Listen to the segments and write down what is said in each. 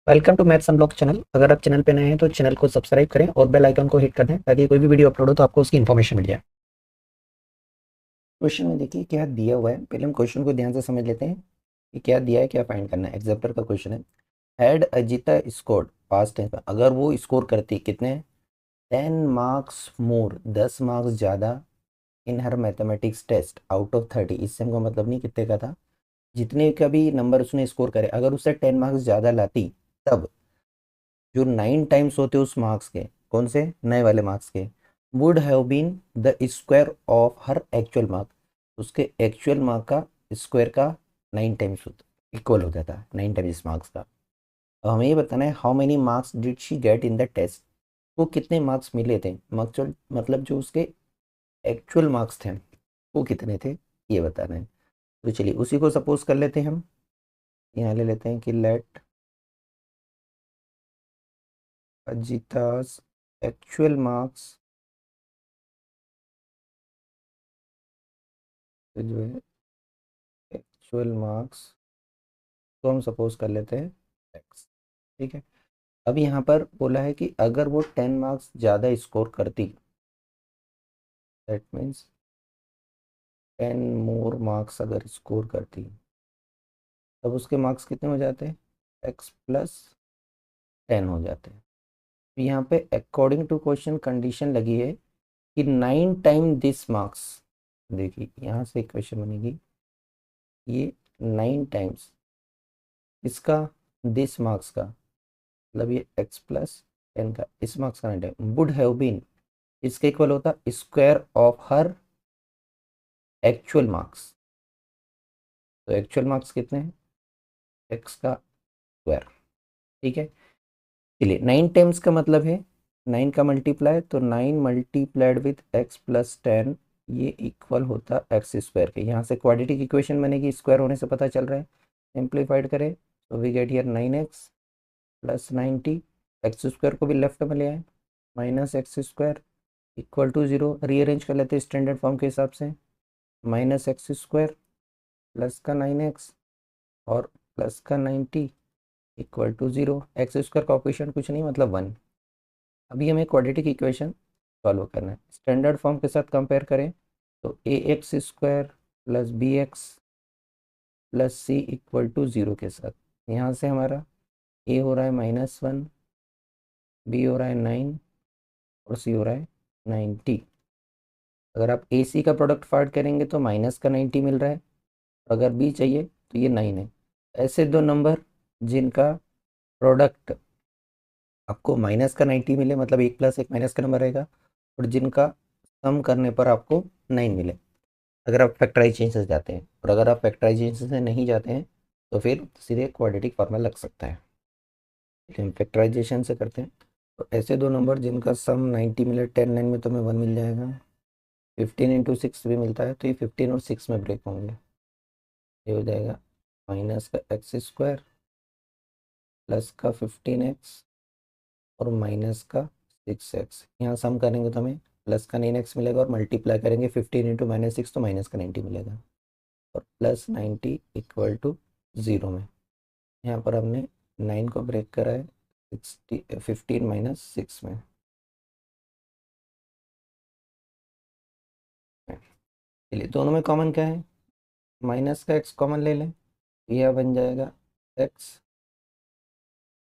Welcome to maths unlock channel. अगर आप channel पे नए हैं तो चैनल को सब्सक्राइब करें और बेल आइकन को हिट कर दें ताकि कोई भी वीडियो अपलोड हो तो आपको उसकी इन्फॉर्मेशन मिल जाए। क्वेश्चन में देखिए क्या दिया हुआ है। पहले हम क्वेश्चन को ध्यान से समझ लेते हैं कि क्या दिया है, क्या फाइंड करना है। एग्जाम्पल का क्वेश्चन है, had Ajita scored past tense में, अगर वो स्कोर करती कितने 10 मार्क्स मोर 10 मार्क्स ज़्यादा इन हर मैथमेटिक्स टेस्ट आउट ऑफ 30। इससे हमको मतलब नहीं कितने का था, जितने का भी नंबर उसने स्कोर करे अगर उससे 10 मार्क्स ज़्यादा लाती तब जो 9 टाइम्स होते उस मार्क्स के, कौन से नए वाले मार्क्स के, would have been the square of her actual mark, उसके एक्चुअल मार्क का स्क्वायर का 9 टाइम्स होता, इक्वल हो जाता है 9 टाइम्स मार्क्स का। अब हमें ये बताना है how many marks did she get in the test, वो कितने मार्क्स मिले थे, मार्क्स मतलब जो उसके एक्चुअल मार्क्स थे वो कितने थे, ये बताना है। तो चलिए उसी को सपोज कर लेते हैं हम। यहाँ ले लेते हैं कि लेट अजितास एक्चुअल मार्क्स जो है एक्चुअल मार्क्स तो हम सपोज कर लेते हैं एक्स। ठीक है। अब यहाँ पर बोला है कि अगर वो 10 मार्क्स ज़्यादा स्कोर करती, दैट मीन्स 10 मोर मार्क्स अगर स्कोर करती तब उसके मार्क्स कितने हो जाते हैं, x+10 हो जाते हैं। तो यहाँ पे अकॉर्डिंग टू क्वेश्चन कंडीशन लगी है कि 9 टाइम दिस मार्क्स। देखिए यहाँ से क्वेश्चन बनेगी, ये 9 टाइम्स इसका दिस मार्क्स का, मतलब ये x+10 का इस मार्क्स का 9 टाइम वुड हैव बीन, इसके इक्वल होता square of her actual marks. तो एक्चुअल मार्क्स कितने हैं, एक्स का स्क्वायर। ठीक है। चलिए 9 टाइम्स का मतलब है 9 का मल्टीप्लाई, तो 9 मल्टीप्लाइड विथ x+10 ये इक्वल होता एक्स स्क्वायर के। यहाँ से क्वाड्रेटिक इक्वेशन बनेगी, स्क्वायर होने से पता चल रहा है। सिंप्लीफाइड करें तो we get here 9x+90, X square को भी लेफ्ट में ले आए, -x² इक्वल टू 0। रीअरेंज कर लेते हैं स्टैंडर्ड फॉर्म के हिसाब से, -x² प्लस का 9x और प्लस का 90 इक्वल टू 0। एक्स स्क्वायर का ऑपरेशन कुछ नहीं मतलब 1। अभी हमें क्वाड्रेटिक इक्वेशन सॉल्व करना है, स्टैंडर्ड फॉर्म के साथ कंपेयर करें तो ax² plus bx plus C equal to 0 के साथ, यहाँ से हमारा a हो रहा है -1, b हो रहा है 9 और c हो रहा है 90। अगर आप ए सी का प्रोडक्ट फाइंड करेंगे तो माइनस का 90 मिल रहा है, अगर बी चाहिए तो ये 9 है। ऐसे दो नंबर जिनका प्रोडक्ट आपको माइनस का 90 मिले, मतलब एक प्लस एक माइनस का नंबर रहेगा, और जिनका सम करने पर आपको 9 मिले अगर आप फैक्टराइजेशन से जाते हैं। और अगर आप फैक्टराइजेशन से नहीं जाते हैं तो फिर सीधे क्वाड्रेटिक फार्मूला लग सकता है, लेकिन फैक्टराइजेशन से करते हैं। तो ऐसे दो नंबर जिनका सम 90 मिले, 10 9 में तो हमें 1 मिल जाएगा, 15 × 6 भी मिलता है तो ये 15 और 6 में ब्रेक होंगे। ये हो जाएगा माइनस का x² प्लस का 15x और माइनस का 6x। यहाँ सम करेंगे तो हमें प्लस का 9x मिलेगा और मल्टीप्लाई करेंगे 15 × -6 तो माइनस का 90 मिलेगा, और प्लस 90 इक्वल टू 0 में। यहाँ पर हमने 9 को ब्रेक करा है 15 - 6 में। चलिए दोनों में कॉमन क्या है, माइनस का x कॉमन ले लें, यह बन जाएगा x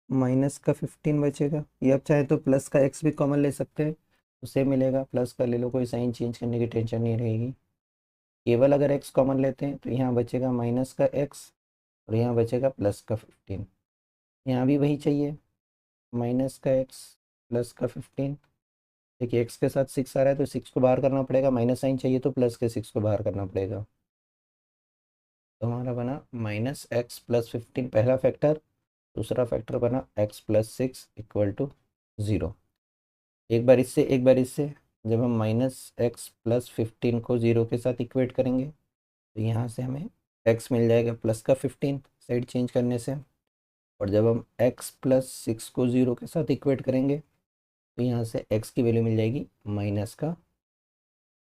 माइनस का 15 बचेगा। ये आप चाहे तो प्लस का x भी कॉमन ले सकते हैं, उसे मिलेगा, प्लस का ले लो, कोई साइन चेंज करने की टेंशन नहीं रहेगी। केवल अगर x कॉमन लेते हैं तो यहाँ बचेगा माइनस का x और यहाँ बचेगा प्लस का 15। यहाँ भी वही चाहिए, माइनस का x प्लस का 15। देखिए x के साथ 6 आ रहा है तो 6 को बाहर करना पड़ेगा, माइनस साइन चाहिए तो प्लस के 6 को बाहर करना पड़ेगा। तो हमारा बना -x+15 पहला फैक्टर, दूसरा फैक्टर बना x+6 इक्वल टू 0। एक बार इससे एक बार इससे, जब हम -x+15 को 0 के साथ इक्वेट करेंगे तो यहाँ से हमें x मिल जाएगा प्लस का 15 साइड चेंज करने से, और जब हम x+6 को 0 के साथ इक्वेट करेंगे तो यहाँ से x की वैल्यू मिल जाएगी माइनस का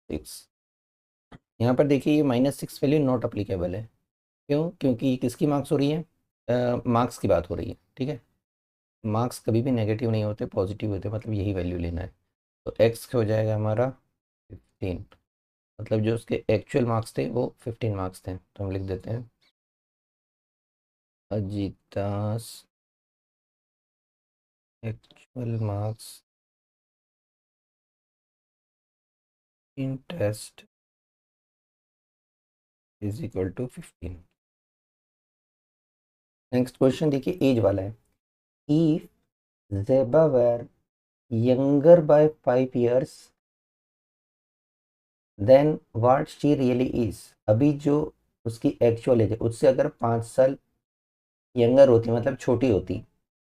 6। यहाँ पर देखिए ये -6 वैल्यू नॉट अप्लीकेबल है, क्यों, क्योंकि किसकी मार्क्स हो रही है, मार्क्स की बात हो रही है। ठीक है, मार्क्स कभी भी नेगेटिव नहीं होते, पॉजिटिव होते, मतलब यही वैल्यू लेना है। तो एक्स हो जाएगा हमारा 15, मतलब जो उसके एक्चुअल मार्क्स थे वो 15 मार्क्स थे। तो हम लिख देते हैं अजीतास actual marks in test is equal to 15। Next question देखिए, एज वाला है। If Zeba were younger by 5 years then what she really is. अभी जो उसकी एक्चुअल एज है उससे अगर 5 साल यंगर होती, मतलब छोटी होती,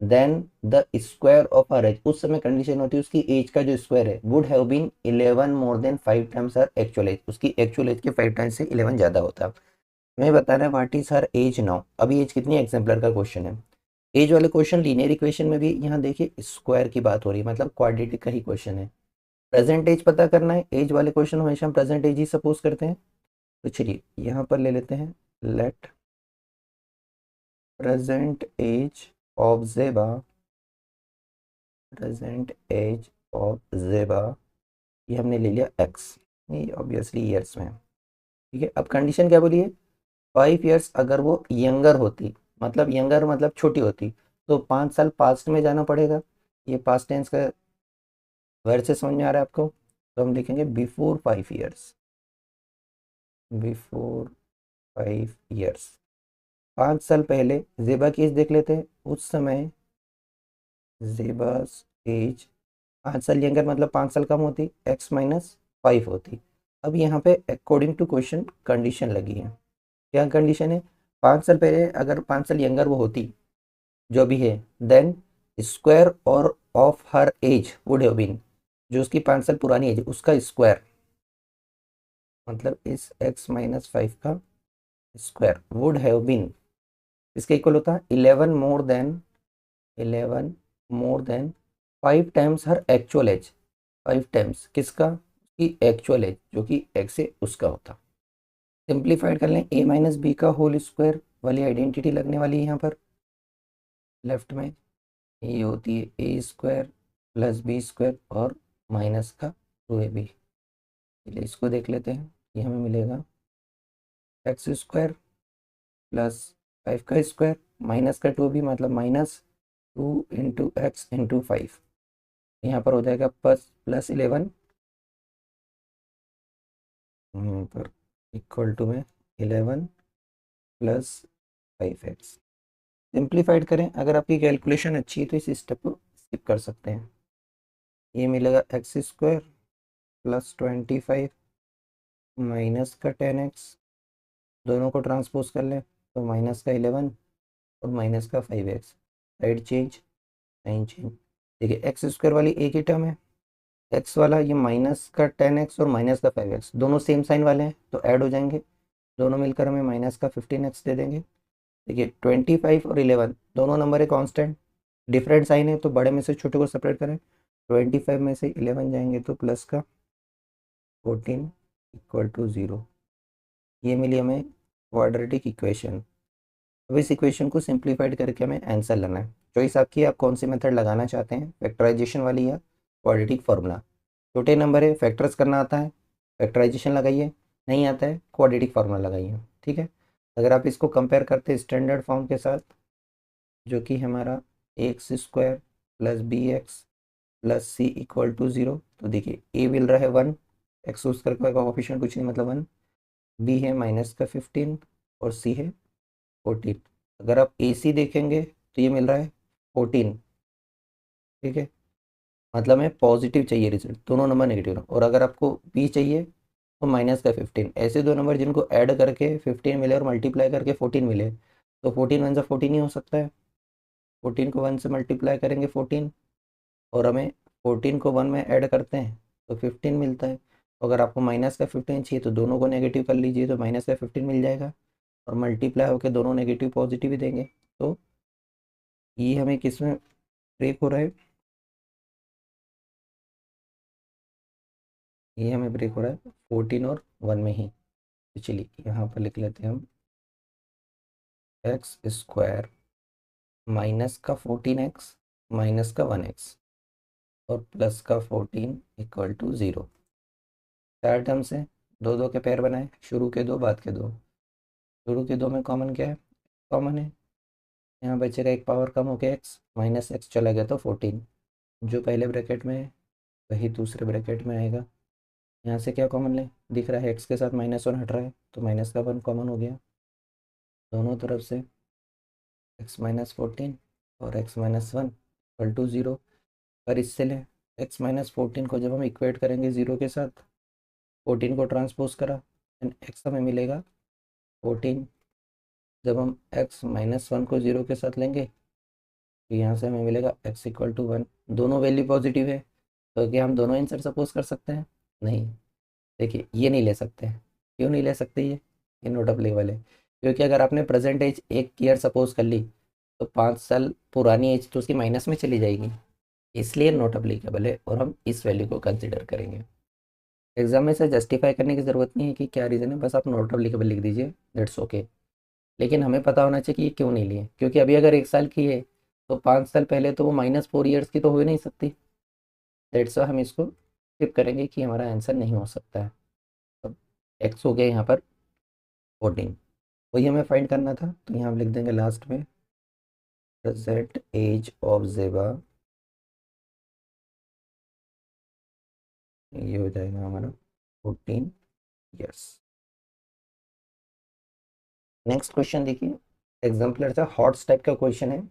then the square of her age, उस समय कंडीशन होती है उसकी एज का जो स्क्वायर है would have been 11 more than 5 times her actual age, उसकी एक्चुअल एज के 5 times से 11 ज़्यादा होता। मैं बता रहा है what is her age now. अभी एज कितनी, एग्जाम्पलर का क्वेश्चन है। एज वाले क्वेश्चन लीनियर इक्वेशन में भी यहाँ देखिए स्क्वायर की बात हो रही है, मतलब क्वाड्रेटिक का ही क्वेश्चन है। प्रेजेंट एज पता करना है, एज वाले क्वेश्चन हमेशा हम प्रेजेंट एज ही सपोज करते हैं। तो चलिए यहाँ पर ले लेते हैं, let present age of Zeba, present age of Zeba, ये हमने ले लिया एक्स, ये ऑब्वियसली ईयर्स में है। ठीक है, अब कंडीशन क्या बोली है, 5 years अगर वो यंगर होती, मतलब यंगर मतलब छोटी होती, तो 5 साल पास्ट में जाना पड़ेगा। ये पास्ट टेंस का वर्ड से समझ में आ रहा है आपको। तो हम लिखेंगे बिफोर 5 years, बिफोर 5 years। 5 साल पहले जेबा की एज देख लेते हैं। उस समय जेबास एज 5 साल यंगर, मतलब 5 साल कम होती, x - 5 होती। अब यहाँ पे अकॉर्डिंग टू क्वेश्चन कंडीशन लगी है। क्या कंडीशन है, 5 साल पहले अगर 5 साल यंगर वो होती जो भी है, देन स्क्वायर और of her age would have been, जो उसकी 5 साल पुरानी एज उसका स्क्वायर, मतलब इस x - 5 का स्क्वायर वुड हैव बीन, इसके इक्वल होता है 11 more than 5 times her actual as. 5 times किसका, की एक्चुअल एज, जो कि एक्स है उसका होता। सिंप्लीफाइड कर लें, a - b का होल स्क्वायर वाली आइडेंटिटी लगने वाली है यहाँ पर लेफ्ट में। ये होती है a² प्लस b² और माइनस का 2ab। चलिए इसको देख लेते हैं। ये हमें मिलेगा x² प्लस 5 का स्क्वायर माइनस का 2b, मतलब -2 × x × 5। यहाँ पर हो जाएगा +11, यहाँ पर इक्वल टू में 11 प्लस 5x। सिंप्लीफाइड करें, अगर आपकी कैलकुलेशन अच्छी है तो इस स्टेप को स्किप कर सकते हैं। ये मिलेगा x² प्लस 25 माइनस का 10x, दोनों को ट्रांसपोज कर लें तो माइनस का 11 और माइनस का 5x, side change, sign change. देखिए x² वाली एक ही टर्म है, x वाला ये माइनस का 10x और माइनस का 5x दोनों सेम साइन वाले हैं तो ऐड हो जाएंगे, दोनों मिलकर हमें माइनस का 15x दे देंगे। देखिए 25 और 11 दोनों नंबर है कांस्टेंट, डिफरेंट साइन है तो बड़े में से छोटे को सेपरेट करें, 25 में से 11 जाएंगे तो प्लस का 14 इक्वल टू 0। ये मिली हमें क्वाड्रेटिक इक्वेशन। अब इस इक्वेशन को सिंप्लीफाइड करके हमें आंसर लाना है। चॉइस आपकी है, आप कौन सी मेथड लगाना चाहते हैं, फैक्टराइजेशन वाली या क्वाड्रेटिक फार्मूला। छोटे नंबर है, फैक्टर्स करना आता है, फैक्टराइजेशन लगाइए, नहीं आता है क्वाड्रेटिक फार्मूला लगाइए। ठीक है, अगर आप इसको कंपेयर करते हैं स्टैंडर्ड फॉर्म के साथ, जो कि हमारा x² plus bx plus c equal to 0, तो देखिए a मिल रहा है 1, एक्स यूज करके कोफिशिएंट कुछ नहीं मतलब 1, b है माइनस का 15 और c है 14। अगर आप AC देखेंगे तो ये मिल रहा है 14। ठीक है, मतलब हमें पॉजिटिव चाहिए रिजल्ट, दोनों नंबर नेगेटिव ना, और अगर आपको B चाहिए तो माइनस का 15। ऐसे दो नंबर जिनको ऐड करके 15 मिले और मल्टीप्लाई करके 14 मिले, तो 14 वन से 14 ही हो सकता है। 14 को 1 से मल्टीप्लाई करेंगे 14, और हमें 14 को 1 में ऐड करते हैं तो 15 मिलता है। अगर आपको माइनस का 15 चाहिए तो दोनों को नेगेटिव कर लीजिए तो माइनस का 15 मिल जाएगा, और मल्टीप्लाई होकर दोनों नेगेटिव पॉजिटिव ही देंगे। तो ये हमें किस में ब्रेक हो रहा है, ये हमें ब्रेक हो रहा है 14 और 1 में ही। तो चलिए यहाँ पर लिख लेते हैं हम x² माइनस का 14x माइनस का 1x और प्लस का 14 इक्वल टू 0। चार टर्म से दो दो के पेयर बनाए, शुरू के दो बाद के दो। शुरू के दो में कॉमन क्या है? कॉमन है, यहाँ बचेगा एक पावर कम हो गया x, माइनस एक्स चला गया तो 14। जो पहले ब्रैकेट में है वही दूसरे ब्रैकेट में आएगा। यहाँ से क्या कॉमन ले, दिख रहा है x के साथ -1 हट रहा है तो माइनस का 1 कॉमन हो गया। दोनों तरफ से x माइनस 14 और x माइनस 1 इक्वल टू 0। पर इससे ले x माइनस 14 को जब हम इक्वेट करेंगे 0 के साथ, 14 को ट्रांसपोज करा एंड x हमें मिलेगा 14। जब हम x माइनस 1 को 0 के साथ लेंगे तो यहाँ से हमें मिलेगा x इक्वल टू 1। दोनों वैल्यू पॉजिटिव है तो क्या हम दोनों आंसर सपोज कर सकते हैं? नहीं। देखिए ये नहीं ले सकते। क्यों नहीं ले सकते? ये नोट अप्लीकेबल है, क्योंकि अगर आपने प्रेजेंट एज 1 ईयर सपोज कर ली तो 5 साल पुरानी एज तो उसकी माइनस में चली जाएगी, इसलिए नोट अप्लीकेबल है और हम इस वैल्यू को कंसिडर करेंगे। एग्जाम में से जस्टिफाई करने की ज़रूरत नहीं है कि क्या रीज़न है, बस आप नोट अप्लीकेबल लिख दीजिए, दैट्स ओके। लेकिन हमें पता होना चाहिए कि ये क्यों नहीं लिए, क्योंकि अभी अगर 1 साल की है तो 5 साल पहले तो वो -4 ईयर्स की तो हो ही नहीं सकती। दैट्स वाई हम इसको स्किप करेंगे कि हमारा आंसर नहीं हो सकता है। अब एक्स हो गया यहाँ पर 14, वही हमें फाइंड करना था तो यहाँ हम लिख देंगे लास्ट में प्रेजेंट एज ऑफ जेबा, ये हो जाएगा हमारा 14 ईयर्स। नेक्स्ट क्वेश्चन देखिए, एग्जाम्पलर था हॉट्स टाइप का क्वेश्चन है।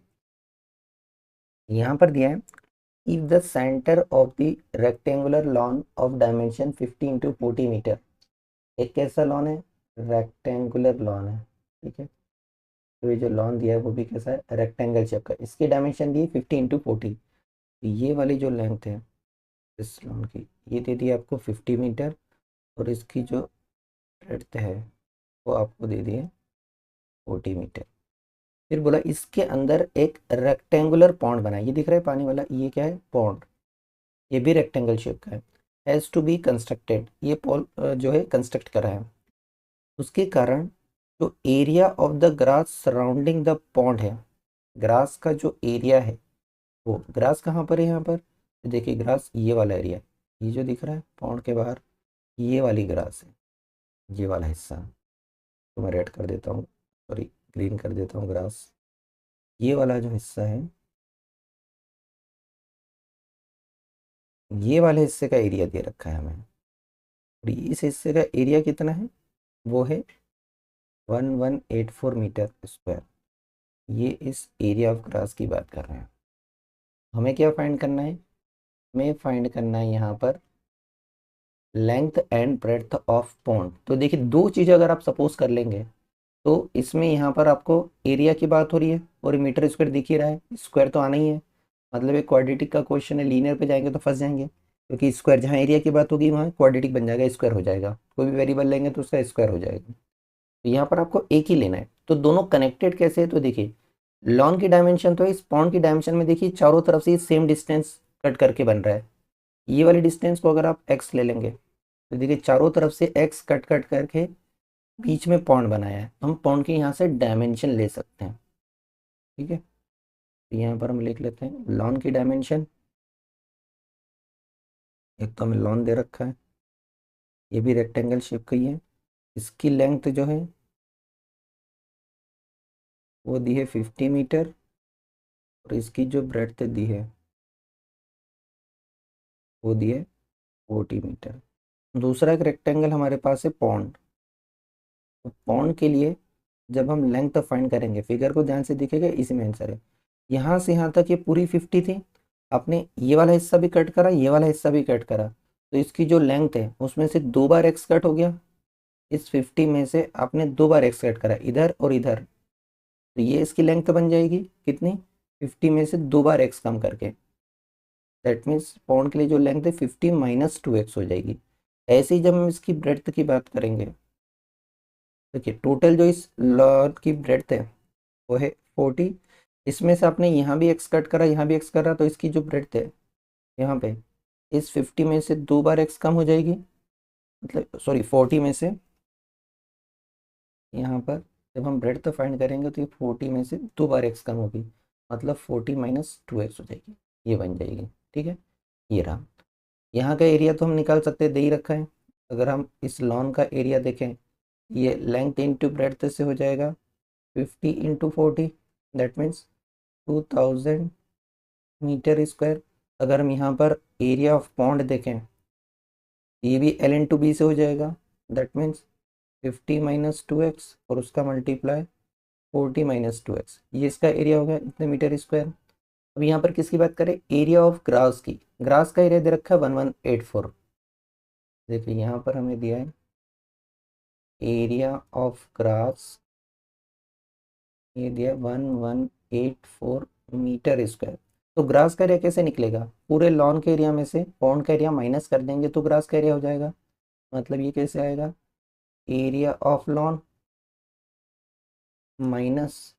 यहाँ पर दिया है if the centre of the rectangular lawn of dimension 50 into 40 metre. एक कैसा लॉन है? रेक्टेंगुलर लॉन है, ठीक है। तो ये जो लॉन दिया है वो भी कैसा है? रेक्टेंगल शेप का। इसकी डायमेंशन दी है 50 इंटू 40। ये वाली जो लेंथ है इस लॉन की, ये दे दी आपको 50 मीटर और इसकी जो ब्रेड्थ है वो आपको दे दी है 40 मीटर। फिर बोला इसके अंदर एक रेक्टेंगुलर पॉन्ड बना है, ये दिख रहा है पानी वाला, ये क्या है? पॉन्ड। ये भी रेक्टेंगल शेप का है। हैज़ टू बी कंस्ट्रक्टेड, ये पॉल जो है कंस्ट्रक्ट करा है। उसके कारण जो area of the grass surrounding the pond है, ग्रास का जो एरिया है वो, ग्रास कहाँ पर है? यहाँ पर देखिए ग्रास ये वाला एरिया, ये जो दिख रहा है पॉन्ड के बाहर, ये वाली ग्रास है, ये वाला हिस्सा। तो मैं रेड कर देता हूँ, सॉरी ग्रीन कर देता हूँ ग्रास। ये वाला जो हिस्सा है, ये वाले हिस्से का एरिया दे रखा है हमें, और इस हिस्से का एरिया कितना है? वो है 1184 मीटर स्क्वायर। ये इस एरिया ऑफ ग्रास की बात कर रहे हैं। हमें क्या फाइंड करना है? हमें फाइंड करना है यहाँ पर length and breadth of pond. तो देखिए दो चीज़ें अगर आप सपोज कर लेंगे तो इसमें यहाँ पर आपको एरिया की बात हो रही है और मीटर स्क्वायर दिख ही रहा है, स्क्वायर तो आना ही है। मतलब एक क्वाड्रेटिक का क्वेश्चन है, लीनियर पे जाएंगे तो फंस जाएंगे, क्योंकि स्क्वायर जहाँ एरिया की बात होगी वहाँ क्वाड्रेटिक बन जाएगा, स्क्वायर हो जाएगा। कोई भी वेरिएबल लेंगे तो उसका स्क्वायर हो जाएगा। तो यहाँ पर आपको एक ही लेना है। तो दोनों कनेक्टेड कैसे है? तो देखिए लॉन की डायमेंशन तो इस पॉन्ड की डायमेंशन में देखिए चारों तरफ से सेम डिस्टेंस कट करके बन रहा है। ये वाली डिस्टेंस को अगर आप एक्स ले लेंगे तो देखिए चारों तरफ से एक्स कट कट करके बीच में पॉन्ड बनाया है, तो हम पॉन्ड के यहाँ से डायमेंशन ले सकते हैं, ठीक है। तो यहाँ पर हम लिख लेते हैं लॉन की डायमेंशन। एक तो हमें लॉन दे रखा है, ये भी रेक्टेंगल शेप का ही है। इसकी लेंथ जो है वो दी है 50 मीटर और इसकी जो ब्रेड्थ दी है वो दी है 40 मीटर। दूसरा एक रेक्टेंगल हमारे पास है पॉन्ड। तो पॉन्ड के लिए जब हम लेंथ फाइंड करेंगे, फिगर को ध्यान से दिखेगा, इसी में आंसर है। यहाँ से यहाँ तक ये पूरी 50 थी, आपने ये वाला हिस्सा भी कट करा, ये वाला हिस्सा भी कट करा, तो इसकी जो लेंथ है उसमें से 2 बार एक्स कट हो गया। इस 50 में से आपने 2 बार एक्स कट करा, इधर और इधर, तो ये इसकी लेंथ बन जाएगी कितनी? 50 में से 2 बार एक्स कम करके। दैट मीन्स पॉन्ड के लिए जो लेंथ है 50 माइनस 2x हो जाएगी। ऐसे ही जब हम इसकी ब्रेड्थ की बात करेंगे, देखिए टोटल जो इस लॉन की ब्रेड्थ है वो है 40। इसमें से आपने यहाँ भी एक्स कट करा, यहाँ भी एक्स करा, तो इसकी जो ब्रेड्थ है यहाँ पे इस 50 में से 2 बार एक्स कम हो जाएगी, मतलब सॉरी 40 में से। यहाँ पर जब हम ब्रेड्थ फाइंड करेंगे तो ये 40 में से 2 बार एक्स कम होगी। मतलब 40 माइनस 2x हो जाएगी, ये बन जाएगी। ठीक है, ये रहा। यहाँ का एरिया तो हम निकाल सकते हैं, दे ही रखा है। अगर हम इस लॉन का एरिया देखें, ये लेंथ इंटू ब्रेड्थ से हो जाएगा 50 into 40, that means 2000 metre square. अगर हम यहाँ पर एरिया ऑफ पॉन्ड देखें, ये भी एल इंटू बी से हो जाएगा, दैट मीन्स 50 माइनस 2x और उसका मल्टीप्लाई 40 माइनस 2x, ये इसका एरिया हो गया इतने मीटर स्क्वायर। अब यहाँ पर किसकी बात करें, एरिया ऑफ ग्रास की। ग्रास का एरिया दे रखा है 1184। देखिए यहाँ पर हमें दिया है एरिया ऑफ ग्रास, ये दिया 1184 मीटर स्क्वायर। तो ग्रास का एरिया कैसे निकलेगा, पूरे लॉन के एरिया में से पॉन्ड का एरिया माइनस कर देंगे तो ग्रास का एरिया हो जाएगा। मतलब ये कैसे आएगा, area of lawn minus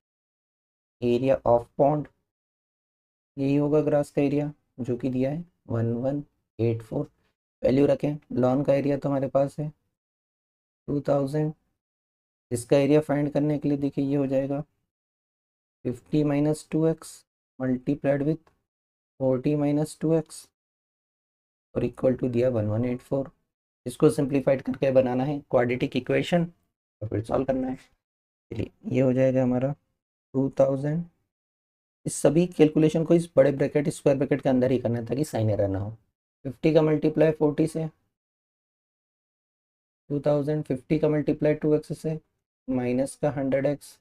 area of pond, यही होगा ग्रास का एरिया, जो कि दिया है 1184। वैल्यू रखें, लॉन का एरिया तो हमारे पास है 2000, इसका एरिया फाइंड करने के लिए देखिए ये हो जाएगा 50 minus 2x multiplied with 40 minus 2x और इक्वल टू दिया 1184। इसको सिंप्लीफाइड करके बनाना है क्वाड्रेटिक इक्वेशन और फिर सॉल्व करना है। चलिए ये हो जाएगा हमारा 2000। इस सभी कैलकुलेशन को इस बड़े ब्रैकेट स्क्वायर ब्रैकेट के अंदर ही करना है ताकि साइन एरर ना हो। 50 का मल्टीप्लाई 40 से 2000, 50 का मल्टीप्लाई 2x से माइनस का 100x,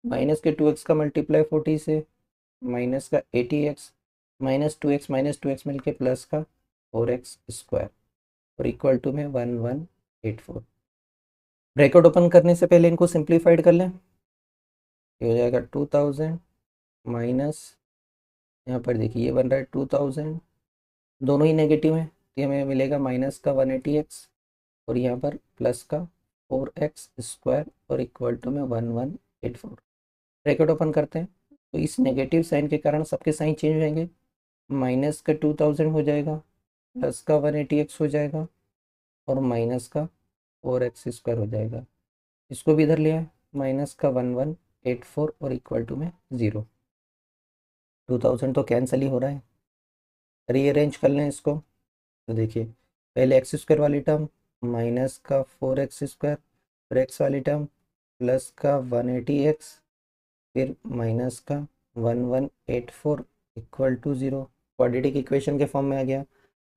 माइनस के 2x का मल्टीप्लाई 40 से माइनस का 80x, माइनस 2x मिलके प्लस का 4x स्क्वायर और इक्वल टू में 1184। ब्रैकेट ओपन करने से पहले इनको सिंप्लीफाइड कर लें, ये हो जाएगा 2000 माइनस, यहाँ पर देखिए ये बन रहा है 2000, दोनों ही नेगेटिव हैं तो हमें मिलेगा माइनस का 180x और यहाँ पर प्लस का 4x स्क्वायर और इक्वल टू में 1184। ब्रैकेट ओपन करते हैं तो इस नेगेटिव साइन के कारण सबके साइन चेंज हो जाएंगे, माइनस का 2000 हो जाएगा, प्लस का 180x हो जाएगा और माइनस का 4x स्क्वायर हो जाएगा। इसको भी इधर लिया है, माइनस का 1184 और इक्वल टू में 0। 2000 तो कैंसिल ही हो रहा है, रीअरेंज कर लें इसको तो देखिए पहले एक्स स्क्वायर वाली टर्म माइनस का 4x स्क्वायर, फिर एक्स वाली टर्म प्लस का 180x, फिर माइनस का 1184 इक्वल टू 0। क्वाड्रेटिक इक्वेशन के फॉर्म में आ गया।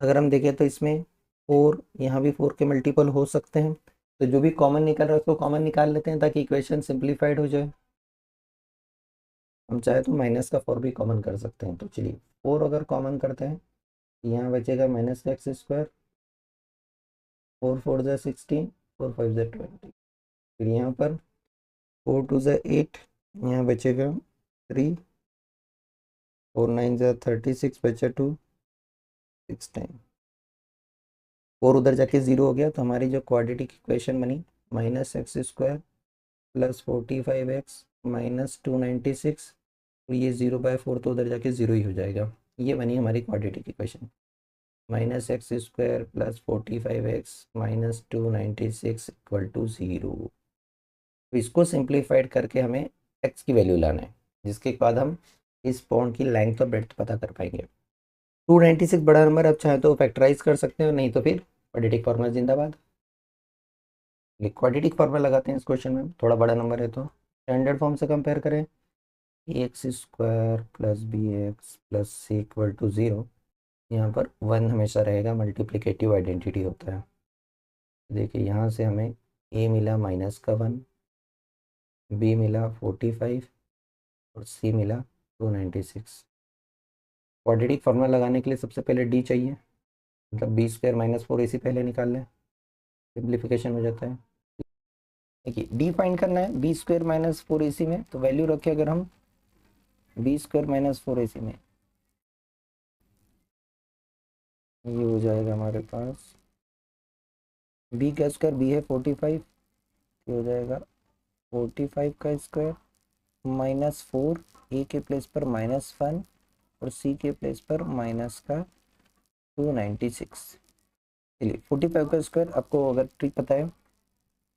अगर हम देखें तो इसमें 4, यहाँ भी 4 के मल्टीपल हो सकते हैं, तो जो भी कॉमन निकल रहा है उसको कॉमन निकाल लेते हैं ताकि इक्वेशन सिंप्लीफाइड हो जाए। हम चाहे तो माइनस का 4 भी कॉमन कर सकते हैं, तो चलिए 4 अगर कॉमन करते हैं यहाँ बचेगा माइनस का एक्स स्क्वायर, 4 4 ज़ा 16, 4 5 ज़ा 20, फिर यहाँ पर 4 2 ज़ा 8, यहाँ बचेगा 3, 4 9 ज़ा 36 बचा 2, 6 टाइम 4 उधर जाके 0 हो गया, तो हमारी जो क्वाड्रेटिक इक्वेशन बनी minus x square plus 45x minus 296, तो ये 0/4 तो उधर जाके 0 ही हो जाएगा। ये बनी हमारी quadratic equation, minus x square plus 45x minus 296 equal to 0। तो इसको सिंप्लीफाइड करके हमें x की वैल्यू लाना है, जिसके बाद हम इस पॉइंट की लेंथ और ब्रेड्थ पता कर पाएंगे। 296 बड़ा नंबर, अब चाहे तो फैक्टराइज कर सकते हो, नहीं तो फिर क्वाड्रेटिक फार्मूला जिंदाबाद। क्वाड्रेटिक फार्मूला लगाते हैं इस क्वेश्चन में, थोड़ा बड़ा नंबर है तो स्टैंडर्ड फॉर्म से कंपेयर करें, x square plus B x plus C equal to 0। यहाँ पर 1 हमेशा रहेगा, मल्टीप्लिकेटिव आइडेंटिटी होता है। देखिए यहाँ से हमें ए मिला माइनस का 1, बी मिला 45 और सी मिला 296। क्वाड्रेटिक फार्मूला लगाने के लिए सबसे पहले डी चाहिए, मतलब बी स्क्वायर माइनस 4ac पहले निकाल लें, सिंप्लीफिकेशन हो जाता है। देखिए डी फाइंड करना है बी स्क्वायर माइनस 4ac में, तो वैल्यू रखे अगर हम बी स्क्वायर माइनस 4ac में, ये हो जाएगा हमारे पास बी का स्क्वायर, बी है 45, ये हो जाएगा 45 का स्क्वायर माइनस 4, ए के प्लेस पर -1 और सी के प्लेस पर माइनस का 296। चलिए 45 का स्क्वायर आपको अगर ट्रिक पता है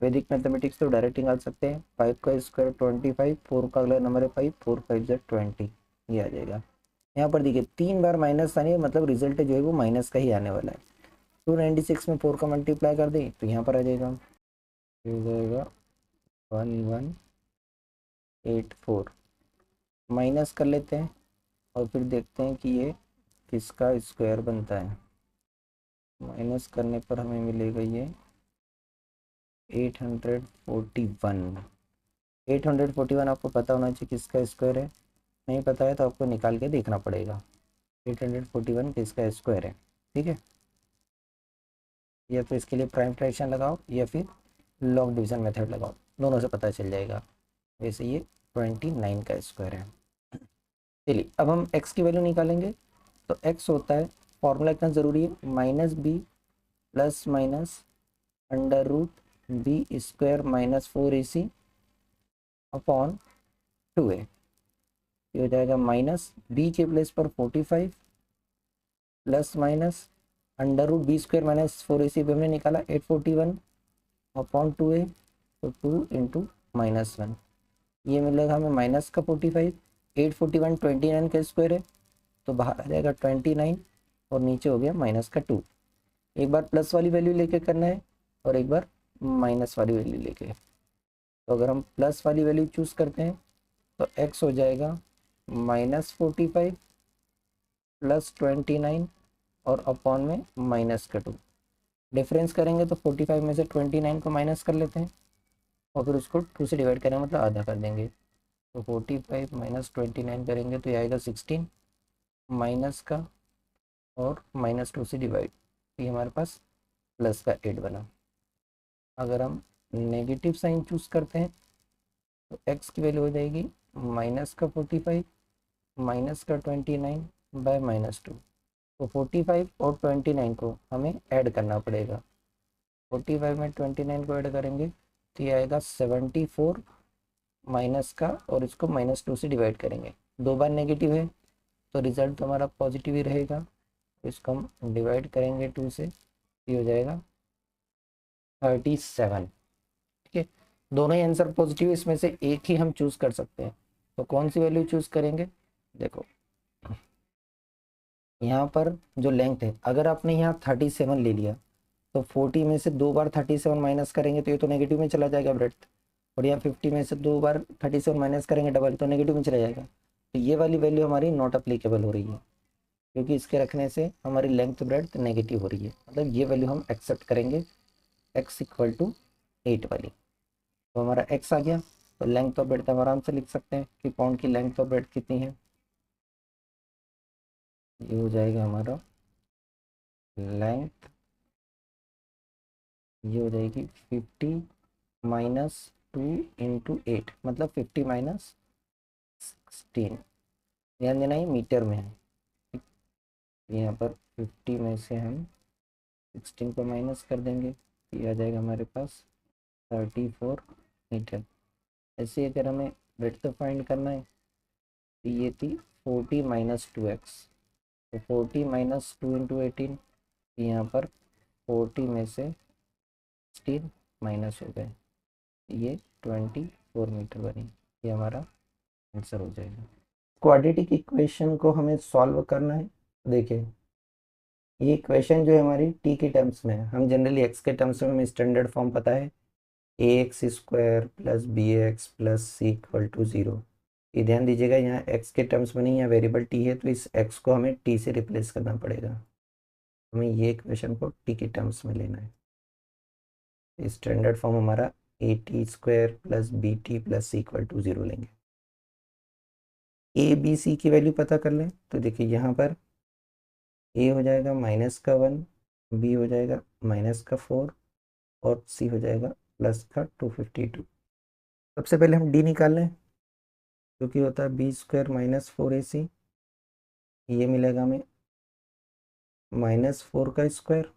वैदिक मैथमेटिक्स तो डायरेक्ट निकाल सकते हैं। 5 का स्क्वायर 25, 4 का अगला नंबर है 5, 4 5 जा 20, ये आ जाएगा। यहाँ पर देखिए 3 बार माइनस आने मतलब रिजल्ट जो है वो माइनस का ही आने वाला है। 296 में 4 का मल्टीप्लाई कर दें तो यहाँ पर आ जाएगा, ये हो जाएगा 1184। माइनस कर लेते हैं और फिर देखते हैं कि ये किसका स्क्वायर बनता है। माइनस करने पर हमें मिलेगा ये 841। 841 आपको पता होना चाहिए किसका स्क्वायर है, नहीं पता है तो आपको निकाल के देखना पड़ेगा 841 किसका स्क्वायर है। ठीक है, या तो इसके लिए प्राइम फ्रैक्शन लगाओ या फिर लॉग डिवीजन मेथड लगाओ, दोनों से पता चल जाएगा। वैसे ये 29 का स्क्वायर है। चलिए अब हम x की वैल्यू निकालेंगे। तो x होता है, फॉर्मूला इतना ज़रूरी है, -b plus minus under root b square minus 4ac upon 2a। ये हो जाएगा माइनस b के प्लेस पर 45 plus minus under root b square minus 4ac भी हमने निकाला 841 अपॉन 2a, तो 2 इंटू -1, ये मिलेगा हमें माइनस का 45। 841 29 का स्क्वायर है तो बाहर आ जाएगा 29 और नीचे हो गया माइनस का 2। एक बार प्लस वाली वैल्यू लेके करना है और एक बार माइनस वाली वैल्यू लेके। तो अगर हम प्लस वाली वैल्यू चूज़ करते हैं तो x हो जाएगा -45 प्लस 29 और अपॉन में माइनस का 2। डिफरेंस करेंगे तो 45 में से 29 को माइनस कर लेते हैं और फिर उसको 2 से डिवाइड करेंगे मतलब आधा कर देंगे। तो 45 माइनस 29 करेंगे तो ये आएगा 16 माइनस का और -2 से डिवाइड, ये हमारे पास प्लस का 8 बना। अगर हम नेगेटिव साइन चूज़ करते हैं तो x की वैल्यू हो जाएगी माइनस का 45 माइनस का 29 बाय -2। तो 45 और 29 को हमें ऐड करना पड़ेगा। 45 में 29 को ऐड करेंगे तो ये आएगा 74 माइनस का और इसको -2 से डिवाइड करेंगे, 2 बार नेगेटिव है तो रिजल्ट तो हमारा पॉजिटिव ही रहेगा। तो इसको हम डिवाइड करेंगे 2 से, ये हो जाएगा 37। ठीक है, दोनों ही आंसर पॉजिटिव, इसमें से एक ही हम चूज कर सकते हैं। तो कौन सी वैल्यू चूज करेंगे? देखो यहाँ पर जो लेंथ है, अगर आपने यहाँ 37 ले लिया तो 40 में से 2 बार 37 माइनस करेंगे तो ये तो नेगेटिव में चला जाएगा ब्रेथ, और यहाँ 50 में से 2 बार 37 माइनस करेंगे डबल तो नेगेटिव में चला जाएगा। तो ये वाली वैल्यू हमारी नॉट अप्लीकेबल हो रही है क्योंकि इसके रखने से हमारी लेंथ ब्रेथ नेगेटिव हो रही है, मतलब ये वैल्यू हम एक्सेप्ट करेंगे x इक्वल टू 8 वाली। तो हमारा x आ गया। तो लेंथ ऑफ ब्रेथ हम आराम से लिख सकते हैं कि पॉन्ड की लेंथ ऑफ ब्रेथ कितनी है। ये हो जाएगा हमारा लेंथ, ये हो जाएगी 50 माइनस 2 इंटू 8 मतलब 50 माइनस 16। ध्यान देना ये मीटर में है, यहाँ पर 50 में से हम 16 को माइनस कर देंगे, ये आ जाएगा हमारे पास 34 मीटर। ऐसे अगर हमें ब्रेथ फाइंड करना है तो ये थी 40 माइनस 2x, तो 40 माइनस 2 इंटू 18, यहाँ पर 40 में से 16 माइनस हो गए, ये 24 मीटर बनी। ये हमारा आंसर हो जाएगा। क्वाड्रेटिक इक्वेशन को हमें सॉल्व करना है। देखिए ये इक्वेशन जो है हमारी टी के टर्म्स में है, हम जनरली एक्स के टर्म्स में हमें स्टैंडर्ड फॉर्म पता है A X square plus B x plus C equal to 0। ये ध्यान दीजिएगा यहाँ एक्स के टर्म्स में नहीं, यहाँ वेरिएबल टी है तो इस एक्स को हमें टी से रिप्लेस करना पड़ेगा। हमें ये इक्वेशन को टी के टर्म्स में लेना है। स्टैंडर्ड फॉर्म हमारा a t square plus b t plus C equal to 0 लेंगे। ए बी सी की वैल्यू पता कर लें तो देखिए यहाँ पर ए हो जाएगा माइनस का 1, बी हो जाएगा माइनस का 4 और सी हो जाएगा प्लस का 252। सबसे पहले हम डी निकाल लें जो कि होता है बी स्क्वायर माइनस 4ac। ये मिलेगा हमें -4 का स्क्वायर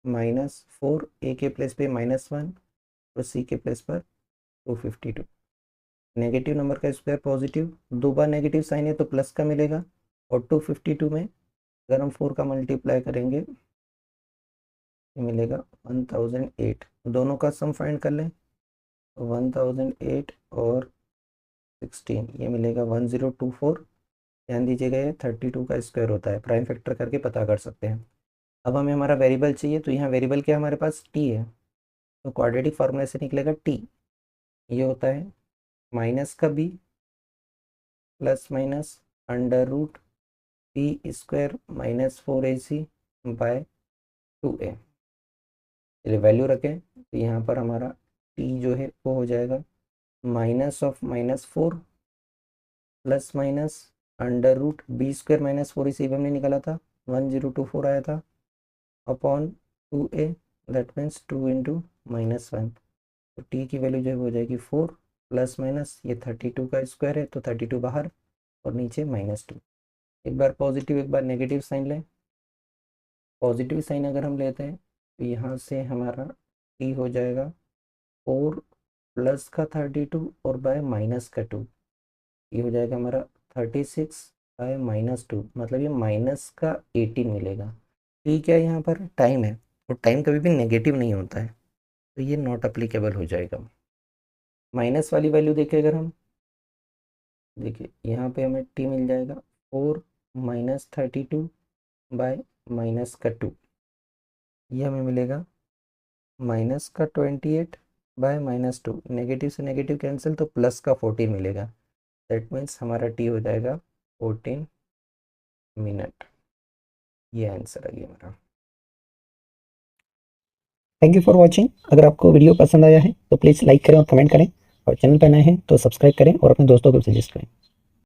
-4 ए के प्लेस पे -1 और सी के प्लेस पर 252। नेगेटिव नंबर का स्क्वायर पॉजिटिव, 2 बार नेगेटिव साइन है तो प्लस का मिलेगा, और 252 में अगर हम 4 का मल्टीप्लाई करेंगे ये मिलेगा 1008, दोनों का सम फाइंड कर लें। 1008 और 16 ये मिलेगा 1024। ध्यान दीजिएगा ये 32 का स्क्वायर होता है, प्राइम फैक्टर करके पता कर सकते हैं। अब हमें हमारा वेरिएबल चाहिए, तो यहाँ वेरिएबल क्या हमारे पास टी है, तो क्वाड्रेटिक फार्मूला से निकलेगा टी, ये होता है माइनस का b plus minus under root p square minus 4ac by 2a। चलिए वैल्यू रखें, तो यहाँ पर हमारा टी जो है वो हो जाएगा -(-4) plus minus under root b square minus 4ac हमने निकाला था 1024 आया था upon 2a, that means 2 into -1। तो टी की वैल्यू जो है वो हो जाएगी 4 प्लस माइनस ये 32 का स्क्वायर है तो 32 बाहर और नीचे -2। एक बार पॉजिटिव एक बार नेगेटिव साइन लें। पॉजिटिव साइन अगर हम लेते हैं तो यहाँ से हमारा टी हो जाएगा 4 प्लस का 32 और बाय माइनस का 2, ये हो जाएगा हमारा 36 बाय -2, मतलब ये माइनस का 18 मिलेगा। ठीक है, यहाँ पर टाइम है और टाइम कभी भी नेगेटिव नहीं होता है, तो ये नॉट अप्लीकेबल हो जाएगा। माइनस वाली वैल्यू देखें अगर हम, देखिए यहाँ पे हमें टी मिल जाएगा 4 माइनस 32 बाय माइनस का 2, ये हमें मिलेगा माइनस का 28 बाय -2। नेगेटिव से नेगेटिव कैंसिल तो प्लस का 14 मिलेगा, दैट मीन्स हमारा टी हो जाएगा 14 मिनट। ये आंसर आ गया हमारा। Thank you for watching. अगर आपको वीडियो पसंद आया है तो प्लीज़ लाइक करें और कमेंट करें, और चैनल पर नए हैं तो सब्सक्राइब करें और अपने दोस्तों को सजेस्ट करें।